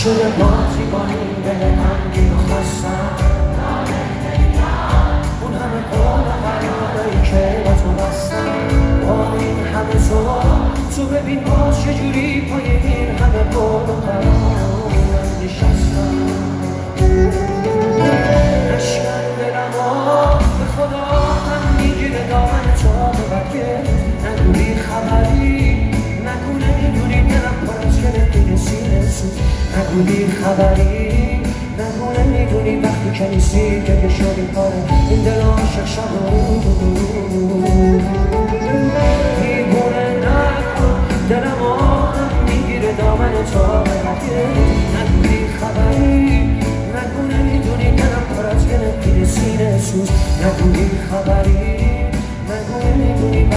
شده بازی با این دل غمگین و خستم اون همه قول و قرارایی که با تو بستم با این همه تو ببین باز چجوری پای این همه قول و قرار نشستم اشکن دلم به خدا هم میگیره دامن تو ببرگه نگو بی خبری نگونه میدونی دلم پر از گله سینه سوز نگو بی خبری نگونه میدونی وقتی که نیستی که شدی پاره این دل عاشق شد